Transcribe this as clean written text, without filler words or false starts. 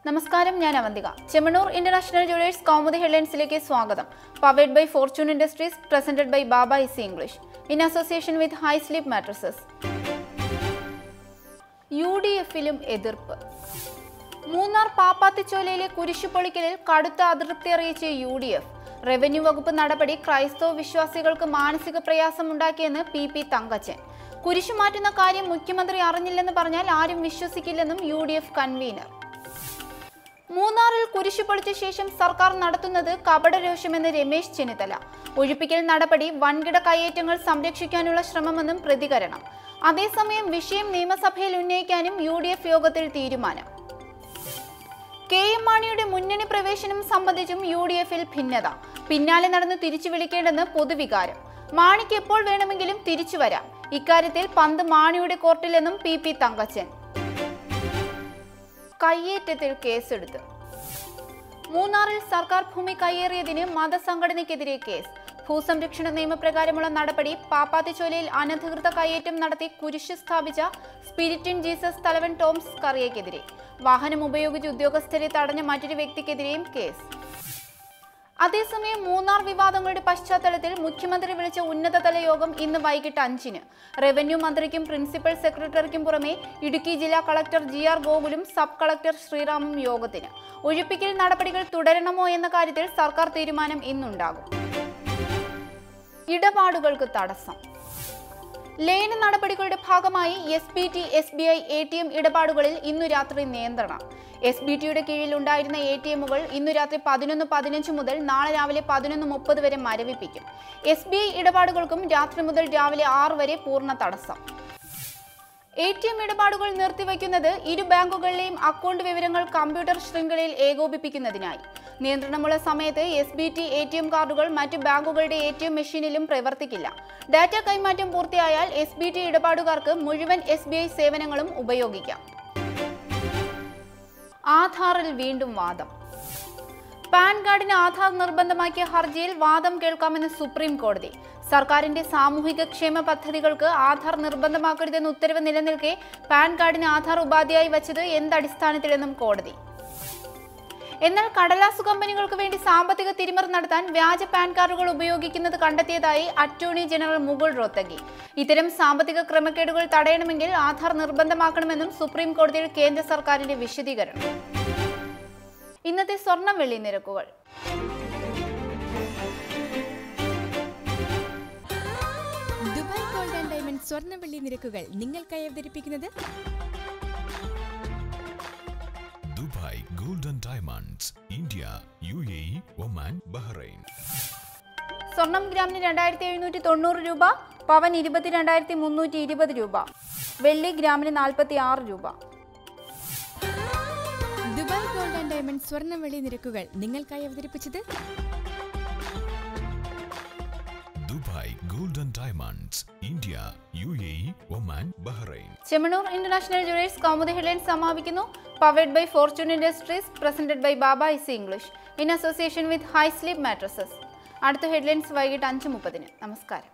നമസ്കാരം, ഞാൻ Avantika. Chemmanur international jewellers Kaumudi ഹെഡ്ലൈൻസിലേക്ക് സ്വാഗതം. Powered by fortune industries, presented by Baba easy English, in association with high sleep mattresses. UDF-ലും എതിർപ്പ്. മൂന്നാർ പാപ്പാത്തിച്ചോലയിലെ കുരിശുപൊളിക്കലിൽ കടുത്ത അതൃപ്തി അറിയിച്ച UDF. റവന്യൂ വകുപ്പ് നടപടി ക്രൈസ്തവ വിശ്വാസികൾക്ക് മാനസിക പ്രയാസമുണ്ടാക്കിയെന്ന് PP തങ്കച്ചൻ. കുരിശു മാറ്റുന്ന കാര്യം മുഖ്യമന്ത്രി അറിഞ്ഞില്ലെന്ന് പറഞ്ഞാൽ ആരും വിശ്വസിക്കില്ലെന്നും UDF കൺവീനർ. മൂന്നാറിൽ കുരിശു പൊളിച്ച ശേഷം സർക്കാർ നടത്തുന്നത് കപടരോഷമെന്ന് രമേശ് ചെന്നിത്തല. ഒഴിപ്പിക്കൽ നടപടി വൻകിട കയ്യേറ്റങ്ങൾ സംരക്ഷിക്കാനുള്ള ശ്രമമെന്നും പ്രതികരണം. അതേസമയം വിഷയം നിയമസഭയിൽ ഉന്നയിക്കാനും UDF യോഗത്തിൽ തീരുമാനം. KM മാണിയുടെ മുന്നണി പ്രവേശനം സംബന്ധിച്ചും UDF-ൽ ഭിന്നത. പിന്നാലെ നടന്ന് തിരിച്ചു വിളിക്കേണ്ടെന്ന് പൊതുവികാരം. മാണിക്ക് എപ്പോൾ വേണമെങ്കിലും തിരിച്ചു വരാം. ഇക്കാര്യത്തിൽ പന്ത് മാണിയുടെ കോർട്ടിലെന്നും PP തങ്കച്ചൻ. കയ്യേറ്റത്തിൽ കേസെടുത്ത്. മൂന്നാറിൽ സർക്കാർ ഭൂമി കയ്യേറിയതിന് മതസംഘടനയ്ക്കെതിരെ കേസ്. ഭൂസംരക്ഷണ നിയമപ്രകാരമുള്ള നടപടി. പാപ്പാത്തിച്ചോലയിൽ അനധികൃത കയ്യേറ്റം നടത്തി കുരിശ് സ്ഥാപിച്ച സ്പിരിറ്റ് ഇൻ ജീസസ് തലവൻ ടോംസ് കറിയക്കെതിരെ. വാഹനം ഉപയോഗിച്ച് ഉദ്യോഗസ്ഥരെ തടഞ്ഞ മറ്റൊരു വ്യക്തിക്കെതിരെയും കേസ്. അതേസമയം മൂന്നാർ വിവാദങ്ങളുടെ പശ്ചാത്തലത്തിൽ മുഖ്യമന്ത്രി വിളിച്ച ഉന്നതതല യോഗം ഇന്ന് വൈകിട്ട് 5-ന്. റവന്യൂ മന്ത്രിക്കും പ്രിൻസിപ്പൽ സെക്രട്ടറിക്കും പുറമെ ഇടുക്കി ജില്ലാ കളക്ടർ GR ഗോകുലും സബ് കളക്ടർ ശ്രീറാമും യോഗത്തിന്. ഒഴിപ്പിക്കൽ നടപടികൾ തുടരണമോ എന്ന കാര്യത്തിൽ സർക്കാർ തീരുമാനം ഇന്നുണ്ടാകും. ഇടപാടുകൾക്ക് തടസ്സം. ലയന നടപടികളുടെ ഭാഗമായി SBT SBI ATM ഇടപാടുകളിൽ ഇന്നു രാത്രി നിയന്ത്രണം. SBTയുടെ കീഴിൽ ഉണ്ടായിരുന്ന ATM-കൾ ഇന്നു രാത്രി 11:15 മുതൽ നാളെ രാവിലെ 11:30 വരെ മരവിപ്പിക്കും. SBI ഇടപാടുകൾക്കും രാത്രി മുതൽ രാവിലെ 6 വരെ പൂർണ്ണ തടസ്സം. ATM ഇടപാടുകൾ നിർത്തിവയ്ക്കുന്നത് ഇരു ബാങ്കുകളിലെയും അക്കൗണ്ട് വിവരങ്ങൾ കമ്പ്യൂട്ടർ ശൃംഖലയിൽ ഏകോപിപ്പിക്കുന്നതിനായി. നിയന്ത്രണമുള്ള സമയത്ത് SBT ATM കാർഡുകൾ മറ്റ് ബാങ്കുകളുടെ ATM മെഷീനിലും പ്രവർത്തിക്കില്ല. ഡാറ്റ കൈമാറ്റം പൂർത്തിയായാൽ SBT ഇടപാടുകാർക്ക് മുഴുവൻ SBI സേവനങ്ങളും ഉപയോഗിക്കാം. ആധാറിൽ വീണ്ടും വാദം. പാൻ കാർഡിന് ആധാർ നിർബന്ധമാക്കിയ ഹർജിയിൽ വാദം കേൾക്കാമെന്ന് സുപ്രീം കോടതി. സർക്കാരിന്റെ സാമൂഹിക ക്ഷേമ പദ്ധതികൾക്ക് ആധാർ നിർബന്ധമാക്കരുതെന്ന ഉത്തരവ് നിലനിൽക്കെ പാൻ കാർഡിന് ആധാർ ഉപാധിയായി വച്ചത് എന്തടിസ്ഥാനത്തിലെന്നും കോടതി. എന്നാൽ കടലാസു കമ്പനികൾക്ക് വേണ്ടി സാമ്പത്തിക തിരിമറി നടത്താൻ വ്യാജ പാൻ കാർഡുകൾ ഉപയോഗിക്കുന്നത് കണ്ടെത്തിയതായി അറ്റോർണി ജനറൽ മുകുൾ റോത്തഗി. ഇത്തരം സാമ്പത്തിക ക്രമക്കേടുകൾ തടയണമെങ്കിൽ ആധാർ നിർബന്ധമാക്കണമെന്നും സുപ്രീം കോടതിയിൽ കേന്ദ്ര സർക്കാരിന്റെ വിശദീകരണം. ഇന്നത്തെ സ്വർണം വെള്ളി നിരക്കുകൾ. ദുബായ് ഗോൾഡ് ആൻഡ് ഡയമണ്ട് സ്വർണ്ണ വെള്ളി നിരക്കുകൾ നിങ്ങൾക്കായി അവതരിപ്പിക്കുന്നത് Dubai gold and diamonds, India, UAE, Oman, Bahrain. സ്വർണം ഗ്രാമിന് 2790 രൂപ, പവൻ 22,320 രൂപ, വെള്ളി ഗ്രാമിന് 46 രൂപ. ദുബായ് ഗോൾഡ് ആൻഡ് ഡയമണ്ട് സ്വർണ്ണ വെള്ളി നിരക്കുകൾ നിങ്ങൾക്കായി അവതരിപ്പിച്ചത് Dubai gold and diamonds, India, UAE, Oman, Bahrain. Chemmanur international jewellers Kaumudi headlines സമാപിക്കുന്നു. Powered by fortune industries, presented by Baba easy English, in association with high sleep mattresses. അടുത്ത ഹെഡ്ലൈൻസ് വൈകിട്ട് 5:30. നമസ്കാരം.